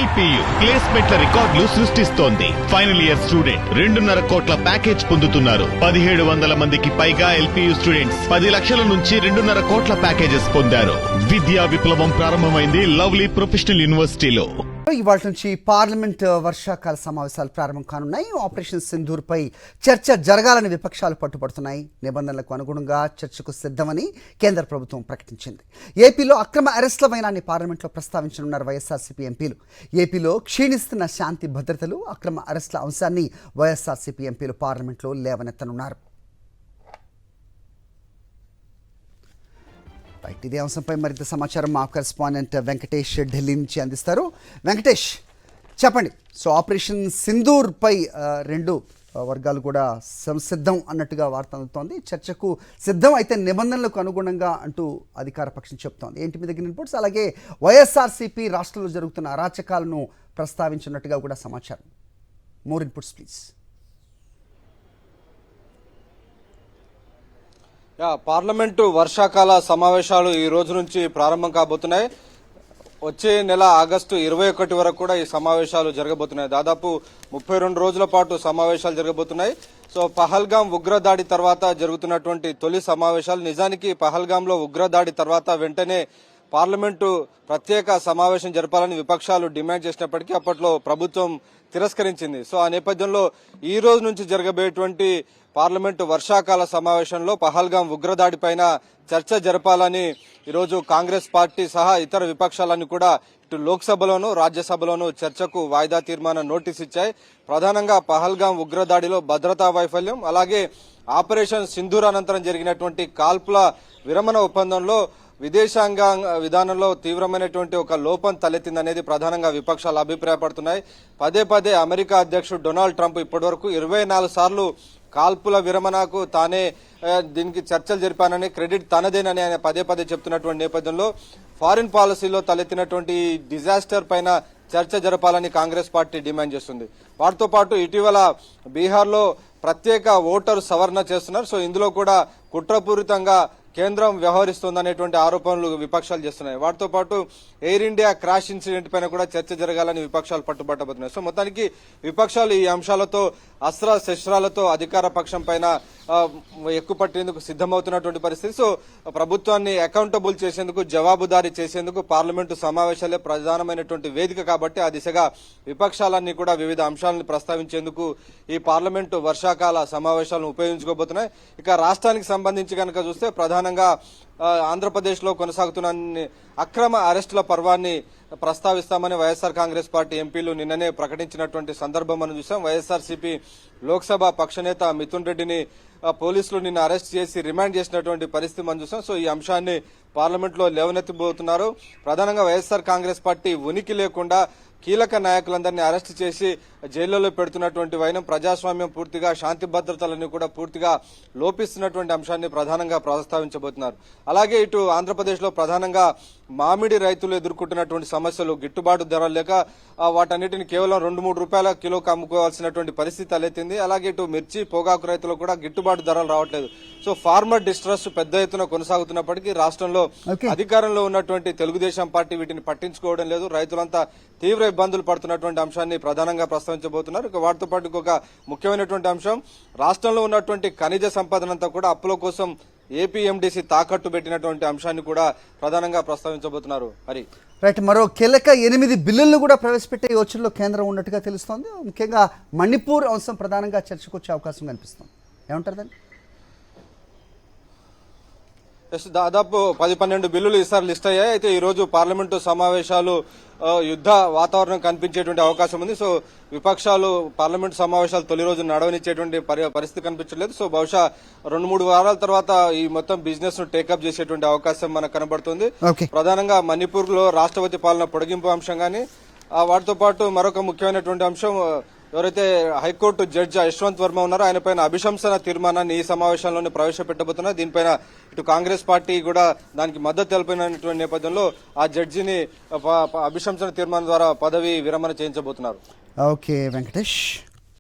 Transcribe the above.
LPU ప్లేస్మెంట్ల రికార్డులు సృష్టిస్తోంది. Final year student 2.5 కోట్ల ప్యాకేజ్ పొందుతున్నారు. 1700 మందికి పైగా ఎల్పియు స్టూడెంట్స్ 10 లక్షల నుంచి 2.5 కోట్ల ప్యాకేజెస్ పొందారు. విద్యా విప్లవం ప్రారంభమైంది లవ్లీ ప్రొఫెషనల్ యూనివర్సిటీలో. ఇవాళ నుంచి పార్లమెంట్ వర్షాకాల సమావేశాలు ప్రారంభం కానున్నాయి. ఆపరేషన్ సింధూర్ పై చర్చ జరగాలని విపక్షాలు పట్టుబడుతున్నాయి. నిబంధనలకు అనుగుణంగా చర్చకు సిద్ధమని కేంద్ర ప్రభుత్వం ప్రకటించింది. ఏపీలో అక్రమ అరెస్టుల వైనాన్ని పార్లమెంట్లో ప్రస్తావించనున్నారు వైఎస్ఆర్సీపీ ఎంపీలు. ఏపీలో క్షీణిస్తున్న శాంతి భద్రతలు, అక్రమ అరెస్టుల అంశాన్ని వైఎస్ఆర్సీపీ ఎంపీలు పార్లమెంట్లో లేవనెత్తనున్నారు. ఇదే అంశంపై మరింత సమాచారం మా కరెస్పాండెంట్ వెంకటేష్ ఢిల్లీ నుంచి అందిస్తారు. వెంకటేష్, చెప్పండి. సో ఆపరేషన్ సింధూర్ పై రెండు వర్గాలు కూడా సంసిద్ధం అన్నట్టుగా వార్త అందుతోంది. చర్చకు సిద్ధం అయితే నిబంధనలకు అనుగుణంగా అంటూ అధికార పక్షం చెప్తోంది. ఏంటి మీ దగ్గర రిపోర్ట్స్? అలాగే వైఎస్ఆర్సీపీ రాష్ట్రంలో జరుగుతున్న అరాచకాలను ప్రస్తావించినట్టుగా కూడా సమాచారం. More inputs please. పార్లమెంటు వర్షాకాల సమావేశాలు ఈ రోజు నుంచి ప్రారంభం కాబోతున్నాయి. వచ్చే నెల ఆగస్టు 21 వరకు కూడా ఈ సమావేశాలు జరగబోతున్నాయి. దాదాపు 32 రోజుల పాటు సమావేశాలు జరగబోతున్నాయి. సో పహల్గాం ఉగ్రదాడి తర్వాత జరుగుతున్నటువంటి తొలి సమావేశాలు. నిజానికి పహల్గాంలో ఉగ్రదాడి తర్వాత వెంటనే పార్లమెంటు ప్రత్యేక సమావేశం జరపాలని విపక్షాలు డిమాండ్ చేసినప్పటికీ అప్పట్లో ప్రభుత్వం తిరస్కరించింది. సో ఆ నేపథ్యంలో ఈ రోజు నుంచి జరగబోయేటువంటి పార్లమెంటు వర్షాకాల సమావేశంలో పహల్గాం ఉగ్రదాడి పైన చర్చ జరపాలని ఈరోజు కాంగ్రెస్ పార్టీ సహా ఇతర విపక్షాలన్నీ కూడా ఇటు లోక్సభలోనూ రాజ్యసభలోనూ చర్చకు వాయిదా తీర్మానం నోటీస్ ఇచ్చాయి. ప్రధానంగా పహల్గాం ఉగ్రదాడిలో భద్రతా వైఫల్యం, అలాగే ఆపరేషన్ సింధూర్ అనంతరం జరిగినటువంటి కాల్పుల విరమణ ఒప్పందంలో విదేశాంగ విధానంలో తీవ్రమైనటువంటి ఒక లోపం తలెత్తిందనేది ప్రధానంగా విపక్షాలు అభిప్రాయపడుతున్నాయి. పదే పదే అమెరికా అధ్యక్షుడు డొనాల్డ్ ట్రంప్ ఇప్పటివరకు 24 సార్లు కాల్పుల విరమణకు తానే దీనికి చర్చలు జరిపానని, క్రెడిట్ తనదేనని ఆయన పదే పదే చెప్తున్నటువంటి నేపథ్యంలో ఫారిన్ పాలసీలో తలెత్తినటువంటి డిజాస్టర్ పైన చర్చ జరపాలని కాంగ్రెస్ పార్టీ డిమాండ్ చేస్తుంది. వాటితో పాటు ఇటీవల బీహార్లో ప్రత్యేక ఓటరు సవరణ చేస్తున్నారు. సో ఇందులో కూడా కుట్రపూరితంగా కేంద్రం వ్యవహరిస్తోందనేటువంటి ఆరోపణలు విపక్షాలు చేస్తున్నాయి. వాటితో పాటు ఎయిర్ ఇండియా క్రాష్ ఇన్సిడెంట్ పైన కూడా చర్చ జరగాలని విపక్షాలు పట్టుబట్టబోతున్నాయి. సో మొత్తానికి విపక్షాలు ఈ అంశాలతో అస్త్ర శస్త్రాలతో అధికార పక్షం పైన ఎక్కుపట్టేందుకు సిద్దమవుతున్నటువంటి పరిస్థితి. సో ప్రభుత్వాన్ని అకౌంటబుల్ చేసేందుకు, జవాబుదారీ చేసేందుకు పార్లమెంటు సమావేశాలే ప్రధానమైనటువంటి వేదిక కాబట్టి ఆ దిశగా విపక్షాలన్నీ కూడా వివిధ అంశాలను ప్రస్తావించేందుకు ఈ పార్లమెంటు వర్షాకాల సమావేశాలను ఉపయోగించుకోబోతున్నాయి. ఇక రాష్ట్రానికి సంబంధించి కనుక చూస్తే ప్రధానంగా ఆంధ్రప్రదేశ్ లో కొనసాగుతున్న అక్రమ అరెస్టుల పర్వాన్ని ప్రస్తావిస్తామని వైఎస్ఆర్ కాంగ్రెస్ పార్టీ ఎంపీలు నిన్ననే ప్రకటించినటువంటి సందర్భం మనం చూసాం. వైఎస్ఆర్సీపీ లోక్సభ పక్షనేత మిథున్ రెడ్డిని పోలీసులు నిన్న అరెస్ట్ చేసి రిమాండ్ చేసినటువంటి పరిస్థితి మనం చూసాం. సో ఈ అంశాన్ని పార్లమెంట్ లో లేవనెత్తబోతున్నారు. ప్రధానంగా వైఎస్ఆర్ కాంగ్రెస్ పార్టీ ఉనికి లేకుండా కీలక నాయకులందరినీ అరెస్ట్ చేసి జైళ్లలో పెడుతున్నటువంటి వైనం, ప్రజాస్వామ్యం పూర్తిగా, శాంతి భద్రతలన్నీ కూడా పూర్తిగా లోపిస్తున్నటువంటి అంశాన్ని ప్రధానంగా ప్రస్తావించబోతున్నారు. అలాగే ఇటు ఆంధ్రప్రదేశ్ లో ప్రధానంగా మామిడి రైతులు ఎదుర్కొంటున్నటువంటి సమస్యలు, గిట్టుబాటు ధరలు లేక వాటన్నిటిని కేవలం 2-3 రూపాయల కిలోకి అమ్ముకోవాల్సినటువంటి పరిస్థితి తలెత్తింది. అలాగే ఇటు మిర్చి, పొగాకు రైతులకు కూడా గిట్టుబాటు ధరలు రావట్లేదు. సో ఫార్మర్ డిస్ట్రెస్ పెద్ద ఎత్తున కొనసాగుతున్నప్పటికీ రాష్ట్రంలో అధికారంలో ఉన్నటువంటి తెలుగుదేశం పార్టీ వీటిని పట్టించుకోవడం లేదు. రైతులంతా తీవ్ర ఇబ్బందులు పడుతున్నటువంటి అంశాన్ని ప్రధానంగా ప్రస్తావించబోతున్నారు. ఇక వాటితో పాటు ఇంకొక ముఖ్యమైనటువంటి అంశం, రాష్ట్రంలో ఉన్నటువంటి ఖనిజ సంపదనంతా కూడా అప్పుల కోసం ఏపీఎండీసీ తాకట్టు పెట్టినటువంటి అంశాన్ని కూడా ప్రధానంగా ప్రస్తావించబోతున్నారు. హరి రైట్, మరో కీలక 8 బిల్లులను కూడా ప్రవేశపెట్టే యోచనలో కేంద్రం ఉన్నట్టుగా తెలుస్తోంది. ముఖ్యంగా మణిపూర్ అంశం ప్రధానంగా చర్చకు వచ్చే అవకాశం కనిపిస్తుంది. ఏమంటారు దాన్ని? దాదాపు 10-12 బిల్లులు ఈసారి లిస్ట్ అయ్యాయి. అయితే ఈ రోజు పార్లమెంటు సమావేశాలు యుద్ధ వాతావరణం కనిపించేటువంటి అవకాశం ఉంది. సో విపక్షాలు పార్లమెంటు సమావేశాలు తొలి రోజు నడవనిచ్చేటువంటి పరిస్థితి కనిపించలేదు. సో బహుశా 2-3 వారాల తర్వాత ఈ మొత్తం బిజినెస్ ను టేకప్ చేసేటువంటి అవకాశం మనకు కనబడుతుంది. ప్రధానంగా మణిపూర్ లో రాష్ట్రపతి పాలన పొడిగింపు అంశం గానీ, వాటితో పాటు మరొక ముఖ్యమైనటువంటి అంశం, ఎవరైతే హైకోర్టు జడ్జి యశ్వంత్ వర్మ ఉన్నారో ఆయన పైన అభిశంసన తీర్మానాన్ని ఈ సమావేశంలోనే ప్రవేశపెట్టబోతున్నారు. దీనిపైన ఇటు కాంగ్రెస్ పార్టీ కూడా దానికి మద్దతు తెలిపినటువంటి నేపథ్యంలో ఆ జడ్జిని అభిశంసన తీర్మానం ద్వారా పదవి విరమణ చేయించబోతున్నారు. ఓకే వెంకటేష్.